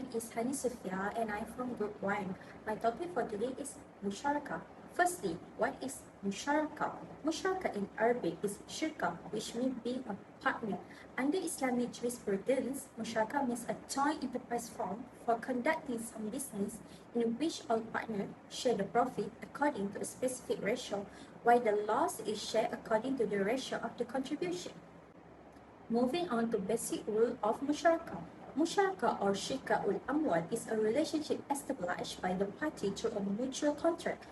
name is Hani Sofia and I'm from Group 1. My topic for today is Musyarakah. Firstly, what is Musyarakah? Musyarakah in Arabic is shirkah, which means being a partner. Under Islamic jurisprudence, Musyarakah means a joint enterprise form for conducting some business in which all partners share the profit according to a specific ratio, while the loss is shared according to the ratio of the contribution. Moving on to basic rule of Musyarakah. Musyarakah or Shirkah ul Amwal is a relationship established by the party through a mutual contract.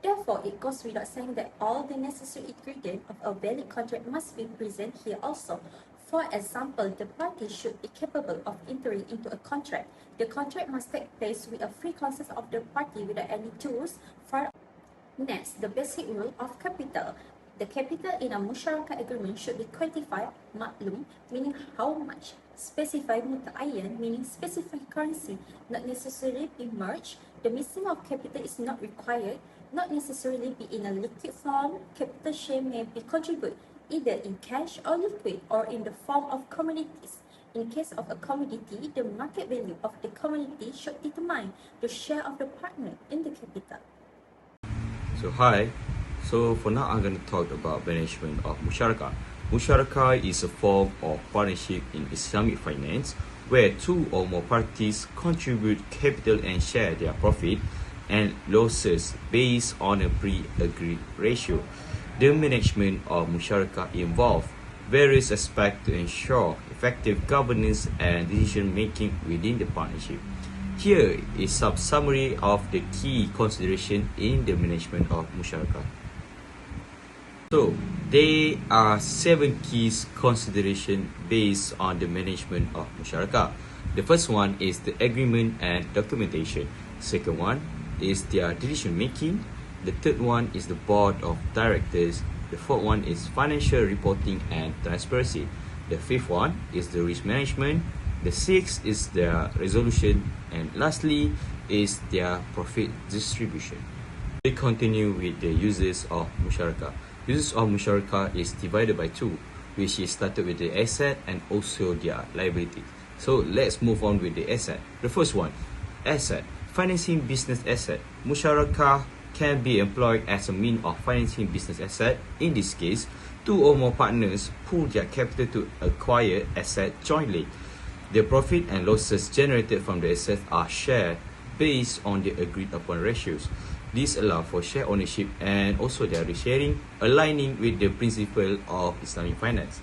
Therefore, it goes without saying that all the necessary ingredients of a valid contract must be present here also. For example, the party should be capable of entering into a contract. The contract must take place with a free consent of the party without any tools for. Next, the basic rule of capital. The capital in a musyarakah agreement should be quantified, maklum, meaning how much, specified muta'ayyan, meaning specified currency, not necessarily be merged. The missing of capital is not required, not necessarily be in a liquid form. Capital share may be contributed either in cash or liquid or in the form of commodities. In case of a commodity, the market value of the commodity should determine the share of the partner in the capital. So for now I'm going to talk about management of Musyarakah. Musyarakah is a form of partnership in Islamic finance where two or more parties contribute capital and share their profit and losses based on a pre-agreed ratio. The management of Musyarakah involves various aspects to ensure effective governance and decision making within the partnership. Here is some summary of the key consideration in the management of Musyarakah. So, there are 7 key considerations based on the management of Musyarakah. The first one is the agreement and documentation. Second one is their decision making. The third one is the board of directors. The fourth one is financial reporting and transparency. The fifth one is the risk management. The sixth is their resolution, and lastly is their profit distribution. We continue with the uses of Musyarakah. Uses of Musyarakah is divided by 2, which is started with the asset and also their liability. So let's move on with the asset. The first one, asset, financing business asset. Musyarakah can be employed as a means of financing business asset. In this case, 2 or more partners pool their capital to acquire asset jointly. The profit and losses generated from the assets are shared based on the agreed upon ratios. This allows for share ownership and also their sharing, aligning with the principle of Islamic finance.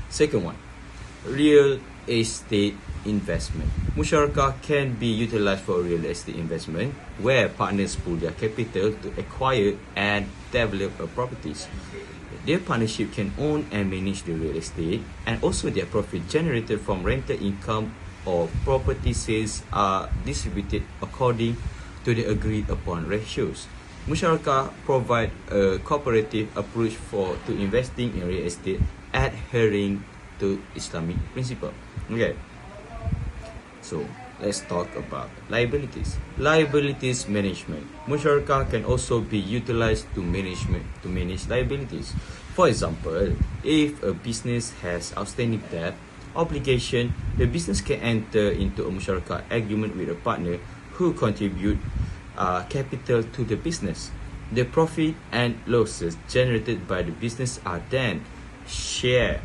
Second one, real estate investment. Musyarakah can be utilized for real estate investment, where partners pool their capital to acquire and develop properties. Their partnership can own and manage the real estate, and also their profit generated from rental income or property sales are distributed according to the agreed upon ratios. Musyarakah provide a cooperative approach to investing in real estate, adhering to Islamic principle. Okay. So let's talk about liabilities. Liabilities management. Musyarakah can also be utilized to manage liabilities. For example, if a business has outstanding debt obligation, the business can enter into a Musyarakah agreement with a partner who contribute capital to the business. The profit and losses generated by the business are then share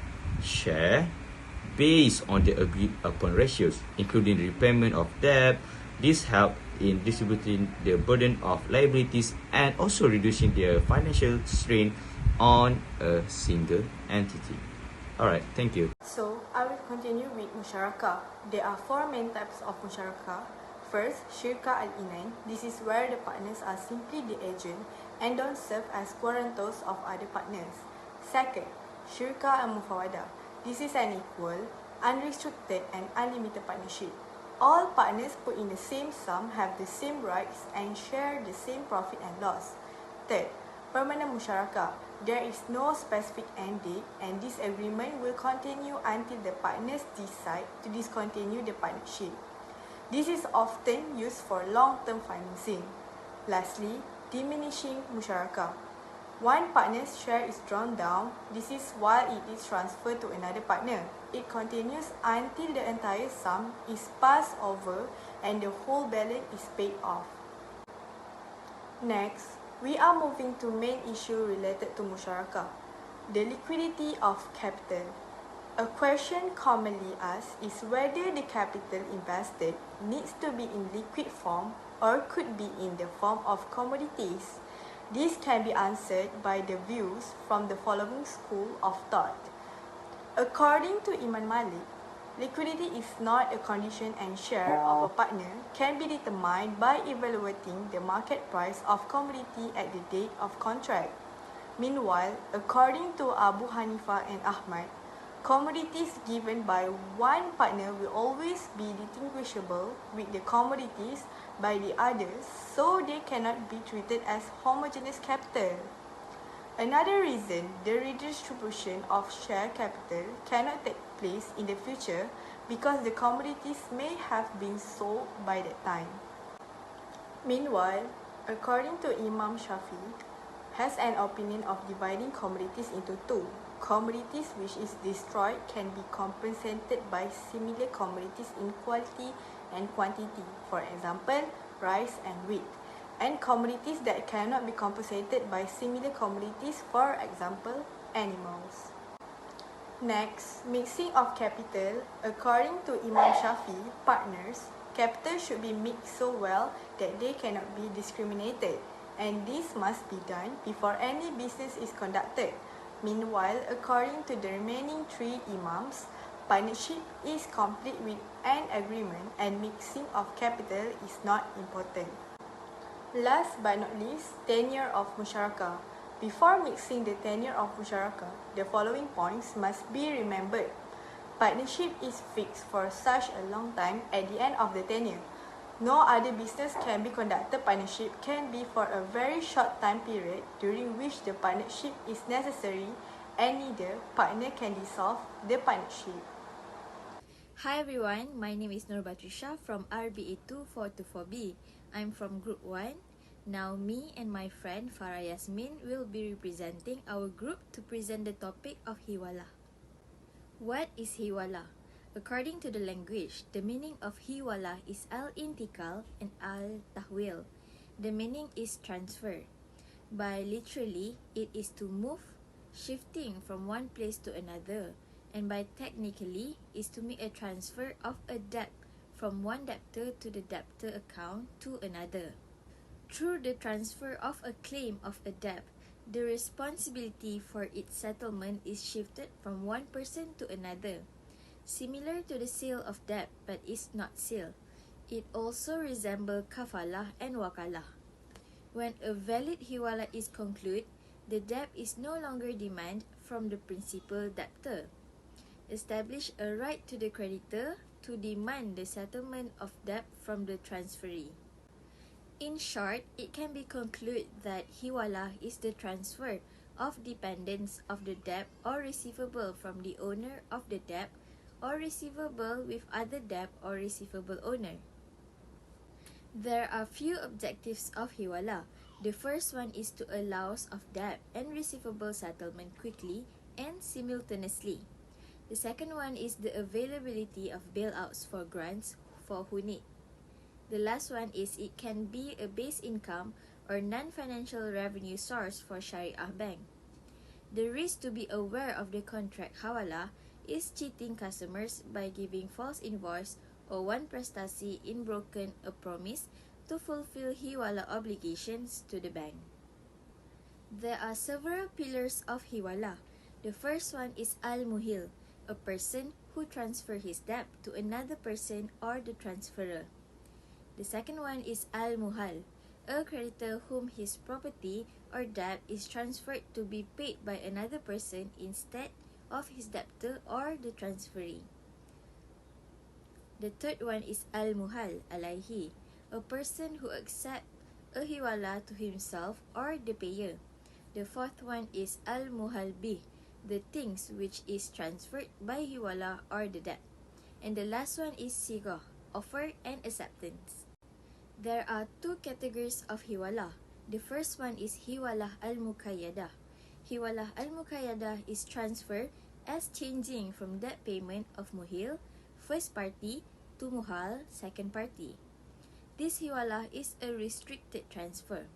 based on the agreed upon ratios, including repayment of debt. This helps in distributing the burden of liabilities and also reducing the financial strain on a single entity. Alright, thank you. So, I will continue with Musyarakah. There are 4 main types of Musyarakah. First, Shirkah al-Inain. This is where the partners are simply the agent and don't serve as guarantors of other partners. Second, Shirkah al-Mufawadah. This is an equal, unrestricted and unlimited partnership. All partners put in the same sum, have the same rights and share the same profit and loss. Third, permanent Musyarakah. There is no specific end date and this agreement will continue until the partners decide to discontinue the partnership. This is often used for long-term financing. Lastly, diminishing Musyarakah. One partner's share is drawn down. This is while it is transferred to another partner. It continues until the entire sum is passed over and the whole balance is paid off. Next, we are moving to main issue related to musyarakah, the liquidity of capital. A question commonly asked is whether the capital invested needs to be in liquid form or could be in the form of commodities. This can be answered by the views from the following school of thought. According to Imam Malik, liquidity is not a condition and share of a partner can be determined by evaluating the market price of commodity at the date of contract. Meanwhile, according to Abu Hanifa and Ahmad, commodities given by one partner will always be distinguishable with the commodities by the others, so they cannot be treated as homogeneous capital. Another reason the redistribution of share capital cannot take place in the future because the commodities may have been sold by that time. Meanwhile, according to Imam Shafi, has an opinion of dividing commodities into two. Commodities which is destroyed can be compensated by similar commodities in quality and quantity, for example, rice and wheat, and commodities that cannot be compensated by similar commodities, for example, animals. Next, mixing of capital. According to Imam Shafi, partners, capital should be mixed so well that they cannot be discriminated, and this must be done before any business is conducted. Meanwhile, according to the remaining three imams, partnership is complete with an agreement and mixing of capital is not important. Last but not least, tenure of musyarakah. Before mixing the tenure of musyarakah, the following points must be remembered. Partnership is fixed for such a long time at the end of the tenure. No other business can be conducted. Partnership can be for a very short time period during which the partnership is necessary, and neither partner can dissolve the partnership. Hi everyone, my name is Nur Batrisha from RBA 2424B. I'm from Group 1. Now me and my friend Farah Yasmin will be representing our group to present the topic of Hiwalah. What is Hiwalah? According to the language, the meaning of Hiwalah is al-intikal and al-tahwil. The meaning is transfer. By literally, it is to move, shifting from one place to another. And by technically, is to make a transfer of a debt from one debtor to the debtor account to another. Through the transfer of a claim of a debt, the responsibility for its settlement is shifted from one person to another. Similar to the sale of debt, but is not sale. It also resembles kafalah and wakalah. When a valid hiwalah is concluded, the debt is no longer demanded from the principal debtor. Establish a right to the creditor to demand the settlement of debt from the transferee. In short, it can be concluded that hiwalah is the transfer of dependence of the debt or receivable from the owner of the debt or receivable with other debt or receivable owner. There are few objectives of hiwalah. The first one is to allow of debt and receivable settlement quickly and simultaneously. The second one is the availability of bailouts for grants for who need. The last one is it can be a base income or non-financial revenue source for Syariah bank. The risk to be aware of the contract hawalah is cheating customers by giving false invoice or one prestasi in broken a promise to fulfill hiwalah obligations to the bank. There are several pillars of hiwalah. The first one is al-muhil, a person who transfers his debt to another person or the transferor. The second one is al-muhal, a creditor whom his property or debt is transferred to be paid by another person instead of his debtor or the transferee. The third one is al-muhal alayhi, a person who accepts a hiwalah to himself or the payer. The fourth one is al-muhal bih, the things which is transferred by hiwalah or the debt. And the last one is sigah, offer and acceptance. There are two categories of hiwalah. The first one is Hiwalah al-Muqayyadah. Hiwalah al-Muqayyadah is transfer as changing from debt payment of Muhil, first party, to Muhal, second party. This Hiwalah is a restricted transfer.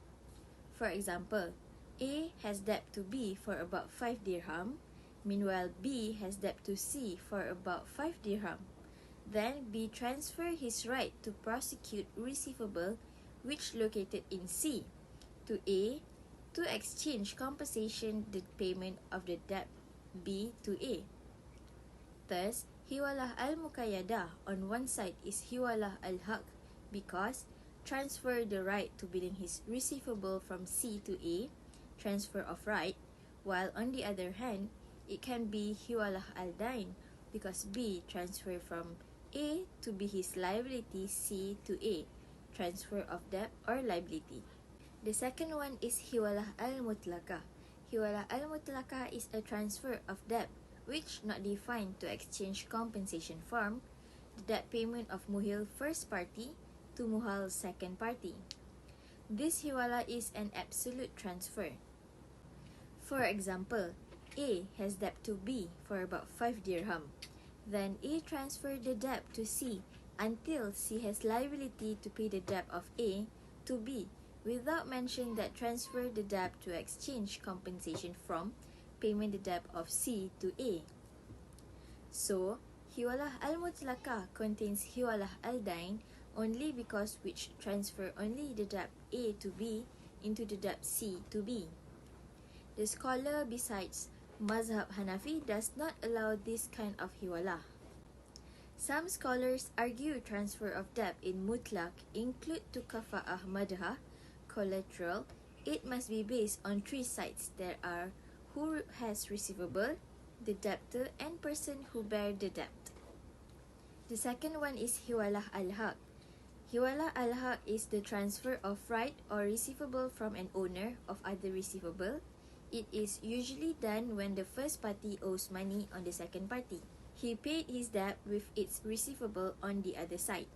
For example, A has debt to B for about 5 dirham, meanwhile B has debt to C for about 5 dirham. Then B transfer his right to prosecute receivable which located in C to A to exchange compensation the payment of the debt B to A. Thus, Hiwalah al-Muqayyadah on one side is Hiwalah al-Haq because transfer the right to billing his receivable from C to A, transfer of right, while on the other hand, it can be Hiwalah al-Dain because B transfer from A to be his liability C to A, transfer of debt or liability. The second one is Hiwalah al-Mutlaqah. Hiwalah al-Mutlaqah is a transfer of debt which not defined to exchange compensation from the debt payment of Muhil first party to Muhal second party. This Hiwalah is an absolute transfer. For example, A has debt to B for about 5 dirham. Then A transferred the debt to C until C has liability to pay the debt of A to B without mentioning that transfer the debt to exchange compensation from payment the debt of C to A. So, Hiwalah al-Mutlaqah contains Hiwalah al-Dain only because which transfer only the debt A to B into the debt C to B. The scholar besides Mazhab Hanafi does not allow this kind of Hiwalah. Some scholars argue transfer of debt in mutlaq include to kafa'ah madha, collateral. It must be based on 3 sides. There are who has receivable, the debtor, and person who bear the debt. The second one is Hiwalah al-Haq. Hiwalah al-Haq is the transfer of right or receivable from an owner of other receivable. It is usually done when the first party owes money on the second party. He paid his debt with its receivable on the other side.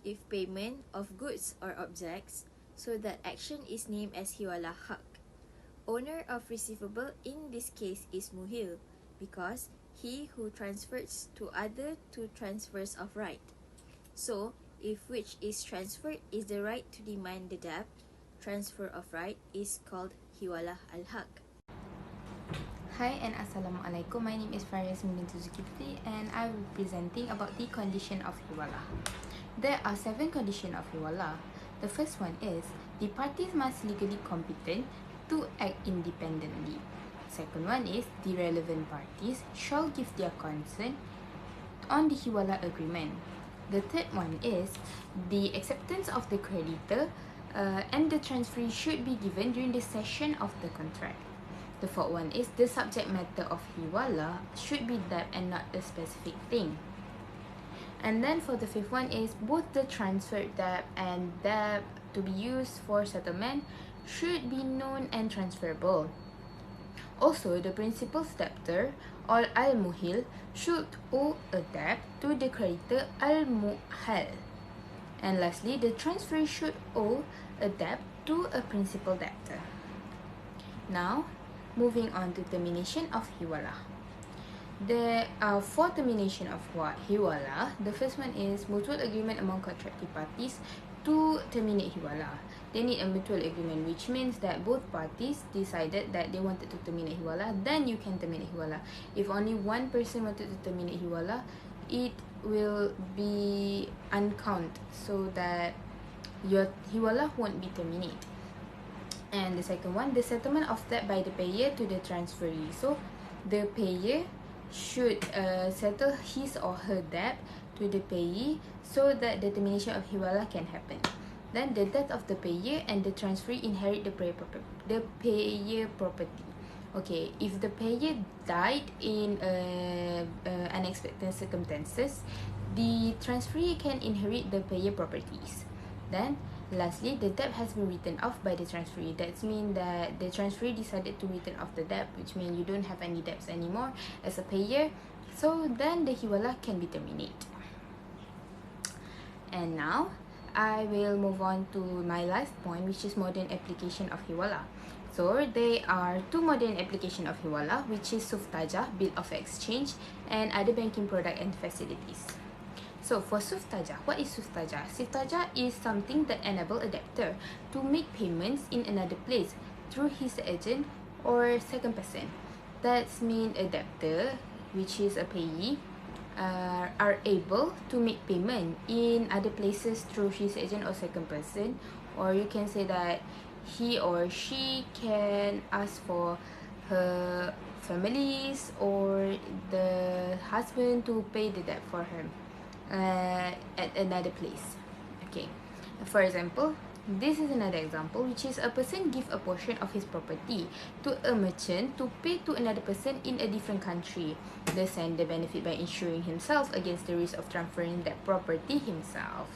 If payment of goods or objects, so that action is named as Hiwalah Haq. Owner of receivable in this case is Muhil because he who transfers to other to transfers of right. So, if which is transferred is the right to demand the debt, transfer of right is called Hiwalah al-Haq. Hi and Assalamualaikum. My name is Faris binti Zulkifli and I will be presenting about the condition of Hiwalah. There are 7 conditions of Hiwalah. The first one is the parties must legally competent to act independently. Second one is the relevant parties shall give their consent on the Hiwalah agreement. The third one is the acceptance of the creditor and the transferee should be given during the session of the contract. The fourth one is the subject matter of Hiwalah should be debt and not a specific thing. And then for the fifth one is both the transferred debt and debt to be used for settlement should be known and transferable. Also, the principal's debtor or al-muhil should owe a debt to the creditor al-muhal. And lastly, the transferee should owe a debt to a principal debtor. Now, moving on to termination of Hiwalah. There are 4 termination of Hiwalah. The first one is mutual agreement among contracting parties to terminate Hiwalah. They need a mutual agreement, which means that both parties decided that they wanted to terminate Hiwalah, then you can terminate Hiwalah. If only one person wanted to terminate Hiwalah, it will be uncount so that your Hiwalah won't be terminated. And the second one, the settlement of debt by the payer to the transferee. So the payer should settle his or her debt to the payee so that the termination of Hiwalah can happen. Then the debt of the payer and the transferee inherit the payer property. Okay, if the payer died in unexpected circumstances, the transferee can inherit the payer properties. Then lastly, the debt has been written off by the transferee. That means that the transferee decided to written off the debt, which means you don't have any debts anymore as a payer. So then the Hiwalah can be terminated. And now, I will move on to my last point, which is modern application of Hiwalah. So there are two modern application of Hiwalah, which is Suftajah, bill of exchange, and other banking product and facilities. So for Suftajah, what is Suftajah? Suftajah is something that enable a debtor to make payments in another place through his agent or second person. That's mean a debtor, which is a payee, are able to make payment in other places through his agent or second person, or you can say that he or she can ask for her families or the husband to pay the debt for him at another place. Okay, for example, this is another example, which is a person give a portion of his property to a merchant to pay to another person in a different country. The sender benefit by insuring himself against the risk of transferring that property himself.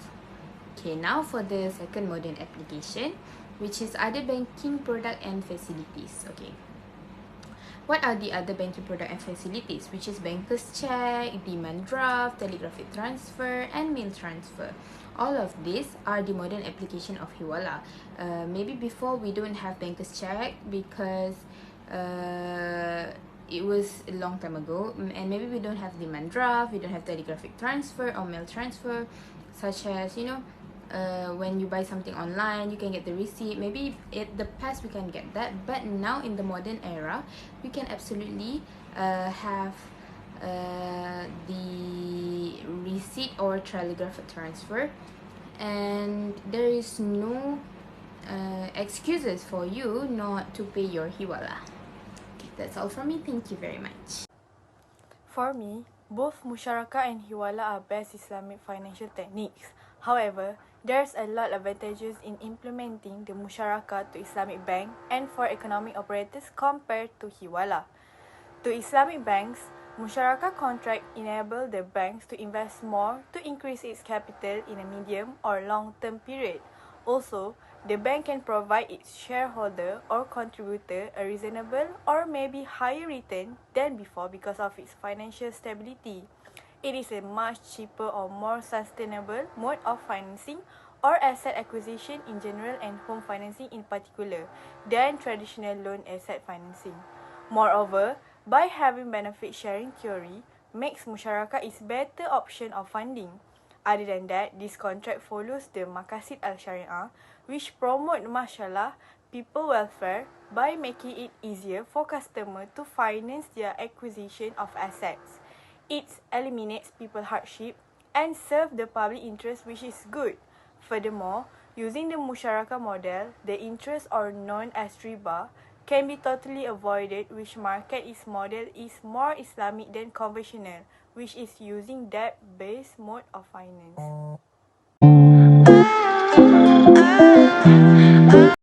Okay, now for the second modern application, which is other banking product and facilities. Okay, what are the other banking product and facilities? Which is banker's check, demand draft, telegraphic transfer, and mail transfer. All of these are the modern application of Hiwalah. Maybe before we don't have banker's check because it was a long time ago, and maybe we don't have demand draft, we don't have telegraphic transfer or mail transfer, such as when you buy something online, you can get the receipt. Maybe in the past we can get that, but now in the modern era, we can absolutely have the receipt or telegraphic transfer, and there is no excuses for you not to pay your Hiwalah. Okay, that's all from me. Thank you very much. For me, both Musyarakah and Hiwalah are best Islamic financial techniques. However, there's a lot of advantages in implementing the Musyarakah to Islamic bank and for economic operators compared to Hiwalah. To Islamic banks, Musyarakah contract enable the banks to invest more to increase its capital in a medium or long-term period. Also, the bank can provide its shareholder or contributor a reasonable or maybe higher return than before because of its financial stability. It is a much cheaper or more sustainable mode of financing or asset acquisition in general and home financing in particular than traditional loan asset financing. Moreover, by having benefit sharing theory makes Musyarakah is better option of funding. Other than that, this contract follows the Maqasid Al-Syariah, which promote masalah people welfare by making it easier for customer to finance their acquisition of assets. It eliminates people hardship and serve the public interest, which is good. Furthermore, using the Musyarakah model, the interest or known as riba can be totally avoided, which market is model is more Islamic than conventional, which is using debt-based mode of finance.